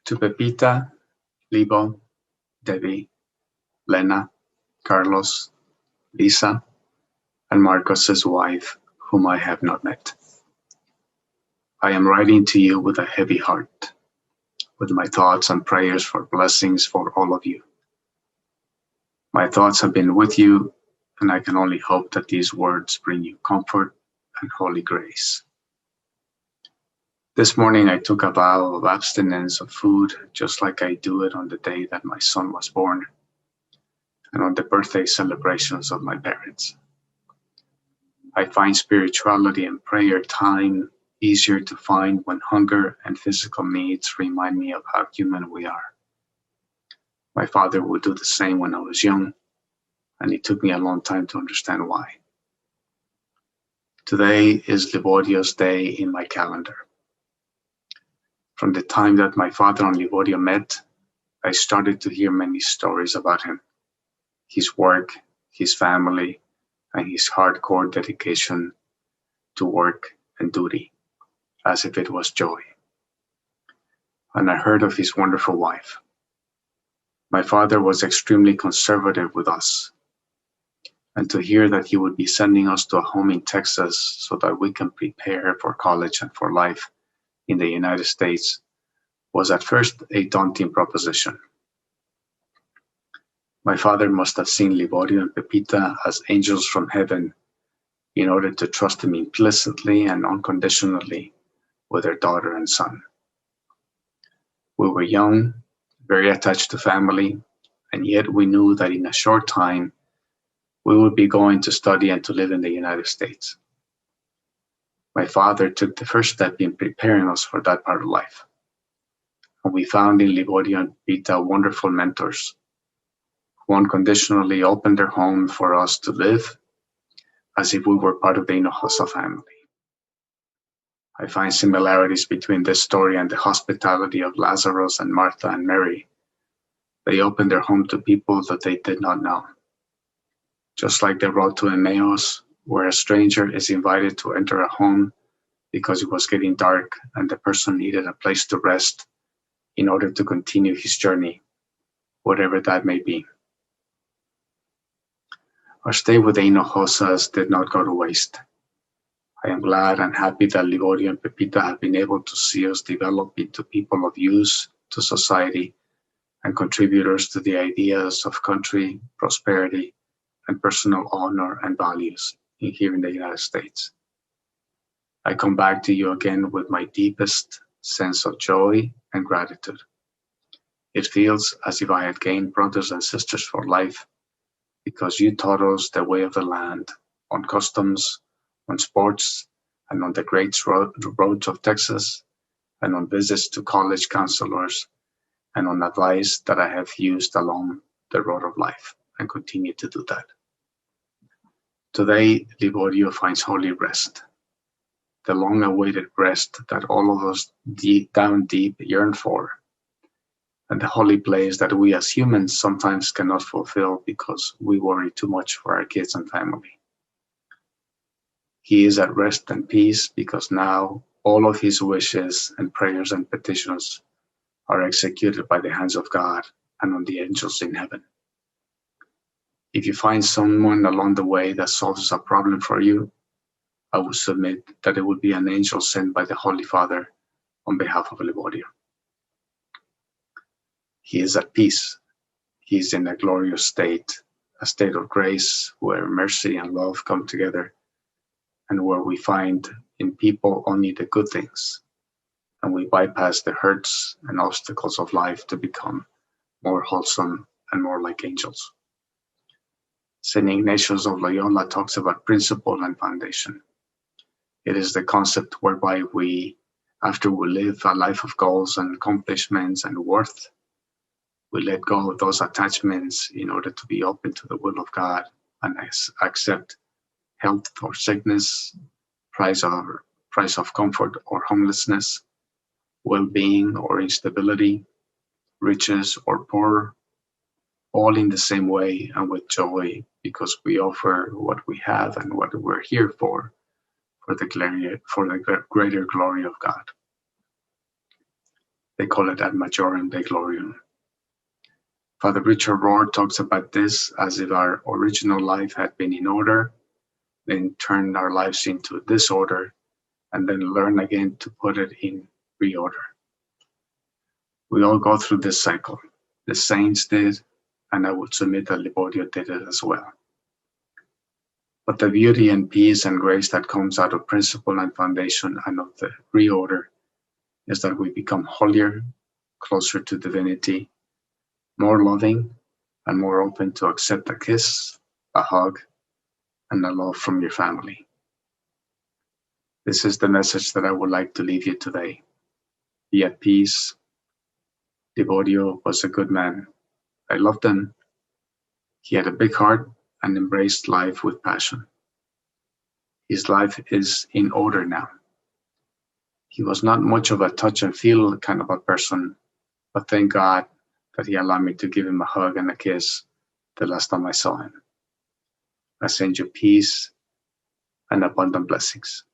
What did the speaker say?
To Pepita, Libo, Debbie, Lena, Carlos, Lisa, and Marcos's wife, whom I have not met. I am writing to you with a heavy heart, with my thoughts and prayers for blessings for all of you. My thoughts have been with you, and I can only hope that these words bring you comfort and holy grace. This morning I took a vow of abstinence of food, just like I do it on the day that my son was born, and on the birthday celebrations of my parents. I find spirituality and prayer time easier to find when hunger and physical needs remind me of how human we are. My father would do the same when I was young, and it took me a long time to understand why. Today is Liborio's day in my calendar. From the time that my father and Liborio met, I started to hear many stories about him, his work, his family, and his hardcore dedication to work and duty, as if it was joy. And I heard of his wonderful wife. My father was extremely conservative with us, and to hear that he would be sending us to a home in Texas so that we can prepare for college and for life in the United States was at first a daunting proposition. My father must have seen Liborio and Pepita as angels from heaven in order to trust him implicitly and unconditionally with their daughter and son. We were young, very attached to family, and yet we knew that in a short time we would be going to study and to live in the United States. My father took the first step in preparing us for that part of life. And we found in Liborio and Pepita wonderful mentors who unconditionally opened their home for us to live as if we were part of the Hinojosa family. I find similarities between this story and the hospitality of Lazarus and Martha and Mary. They opened their home to people that they did not know. Just like the road to Emmaus, where a stranger is invited to enter a home because it was getting dark and the person needed a place to rest in order to continue his journey, whatever that may be. Our stay with the Hinojosas did not go to waste. I am glad and happy that Liborio and Pepita have been able to see us develop into people of use to society and contributors to the ideas of country, prosperity, and personal honor and values here in the United States. I come back to you again with my deepest sense of joy and gratitude. It feels as if I had gained brothers and sisters for life because you taught us the way of the land, on customs, on sports, and on the great roads of Texas, and on visits to college counselors, and on advice that I have used along the road of life, and continue to do that. Today, Liborio finds holy rest, the long-awaited rest that all of us down deep yearn for, and the holy place that we as humans sometimes cannot fulfill because we worry too much for our kids and family. He is at rest and peace because now all of his wishes and prayers and petitions are executed by the hands of God and on the angels in heaven. If you find someone along the way that solves a problem for you, I would submit that it would be an angel sent by the Holy Father on behalf of Liborio. He is at peace. He is in a glorious state, a state of grace where mercy and love come together and where we find in people only the good things, and we bypass the hurts and obstacles of life to become more wholesome and more like angels. St. Ignatius of Loyola talks about principle and foundation. It is the concept whereby we, after we live a life of goals and accomplishments and worth, we let go of those attachments in order to be open to the will of God and accept health or sickness, price of comfort or homelessness, well-being or instability, riches or poor, all in the same way and with joy, because we offer what we have and what we're here for the greater glory of God. They call it ad majorem Dei gloriam. Father Richard Rohr talks about this as if our original life had been in order, then turned our lives into disorder, and then learn again to put it in reorder. We all go through this cycle. The saints did, and I would submit that Liborio did it as well. But the beauty and peace and grace that comes out of principle and foundation and of the reorder is that we become holier, closer to divinity, more loving, and more open to accept a kiss, a hug, and a love from your family. This is the message that I would like to leave you today. Be at peace. Liborio was a good man. I loved him. He had a big heart and embraced life with passion. His life is in order now. He was not much of a touch and feel kind of a person, but thank God that he allowed me to give him a hug and a kiss the last time I saw him. I send you peace and abundant blessings.